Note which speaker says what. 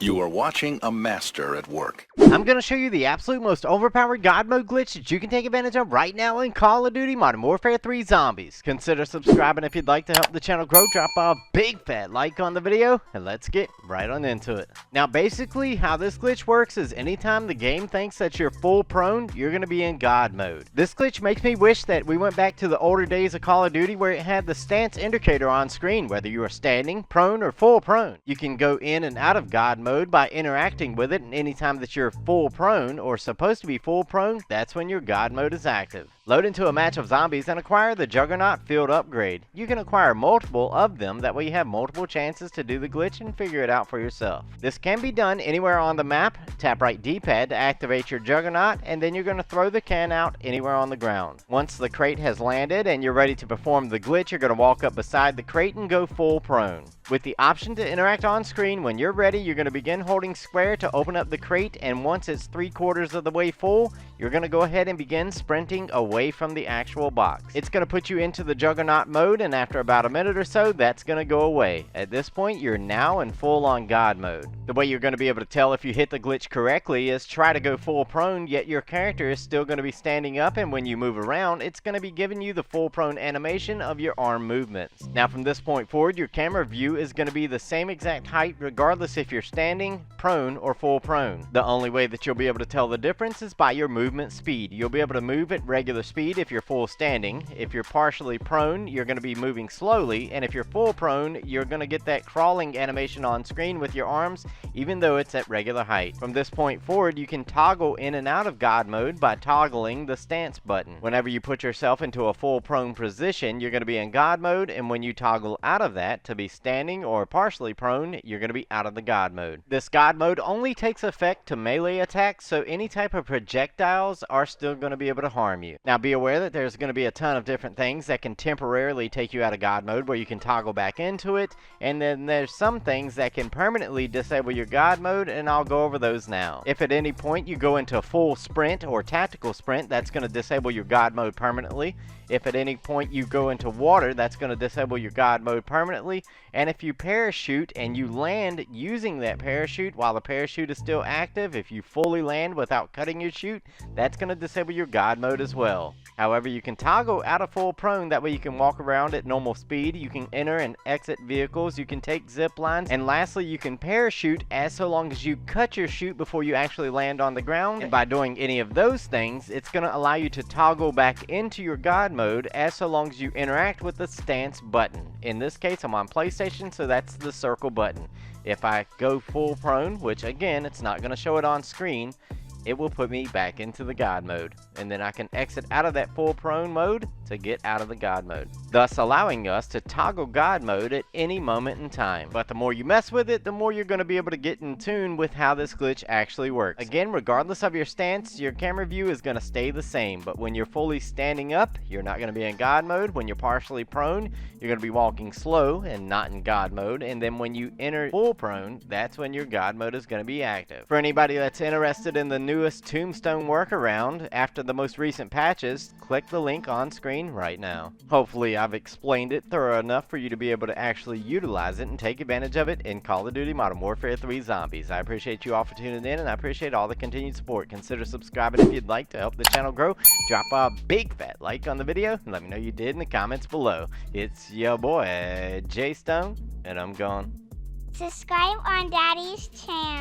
Speaker 1: You are watching a master at work.
Speaker 2: I'm going to show you the absolute most overpowered God mode glitch that you can take advantage of right now in Call of Duty Modern Warfare 3 Zombies. Consider subscribing if you'd like to help the channel grow. Drop a big fat like on the video and let's get right on into it. Now basically how this glitch works is anytime the game thinks that you're full prone, you're going to be in God mode. This glitch makes me wish that we went back to the older days of Call of Duty where it had the stance indicator on screen whether you are standing, prone, or full prone. You can go in and out of God mode by interacting with it, and anytime that you're full prone or supposed to be full prone, that's when your God mode is active. Load into a match of zombies and acquire the Juggernaut Field Upgrade. You can acquire multiple of them, that way you have multiple chances to do the glitch and figure it out for yourself. This can be done anywhere on the map. Tap right D-pad to activate your Juggernaut, and then you're going to throw the can out anywhere on the ground. Once the crate has landed and you're ready to perform the glitch, you're going to walk up beside the crate and go full prone. With the option to interact on screen, when you're ready, you're going to begin holding square to open up the crate, and once it's 3/4 of the way full, you're going to go ahead and begin sprinting away from the actual box. It's going to put you into the Juggernaut mode, and after about a minute or so, that's going to go away. At this point, you're now in full-on God mode. The way you're going to be able to tell if you hit the glitch correctly is try to go full prone, yet your character is still going to be standing up, and when you move around, it's going to be giving you the full prone animation of your arm movements. Now from this point forward, your camera view is going to be the same exact height regardless if you're standing, prone, or full prone. The only way that you'll be able to tell the difference is by your movement speed. You'll be able to move at regular speed if you're full standing. If you're partially prone, you're going to be moving slowly, and if you're full prone, you're going to get that crawling animation on screen with your arms even though it's at regular height. From this point forward, you can toggle in and out of God mode by toggling the stance button. Whenever you put yourself into a full prone position, you're going to be in God mode, and when you toggle out of that to be standing or partially prone, you're going to be out of the God mode. This God mode only takes effect to melee attacks, so any type of projectiles are still going to be able to harm you. Now be aware that there's going to be a ton of different things that can temporarily take you out of God mode where you can toggle back into it, and then there's some things that can permanently disable your God mode, and I'll go over those now. If at any point you go into full sprint or tactical sprint, that's going to disable your God mode permanently. If at any point you go into water, that's going to disable your God mode permanently. And if you parachute and you land using that parachute while the parachute is still active, if you fully land without cutting your chute, that's going to disable your God mode as well. However, you can toggle out of full prone, that way you can walk around at normal speed, you can enter and exit vehicles, you can take zip lines, and lastly you can parachute as so long as you cut your chute before you actually land on the ground. And by doing any of those things, it's going to allow you to toggle back into your God mode as so long as you interact with the stance button. In this case, I'm on PlayStation, so that's the circle button. If I go full prone, which again, it's not going to show it on screen, it will put me back into the God mode, and then I can exit out of that full prone mode to get out of the God mode, thus allowing us to toggle God mode at any moment in time. But the more you mess with it, the more you're going to be able to get in tune with how this glitch actually works. Again, regardless of your stance, your camera view is going to stay the same, but when you're fully standing up, you're not going to be in God mode. When you're partially prone, you're going to be walking slow and not in God mode, and then when you enter full prone, that's when your God mode is going to be active. For anybody that's interested in the newest Tombstone workaround after the most recent patches, click the link on screen right now. Hopefully I've explained it thorough enough for you to be able to actually utilize it and take advantage of it in Call of Duty Modern Warfare 3 Zombies. I appreciate you all for tuning in, and I appreciate all the continued support. Consider subscribing if you'd like to help the channel grow. Drop a big fat like on the video and let me know you did in the comments below. It's your boy J Stone, and I'm gone.
Speaker 3: Subscribe on Daddy's channel.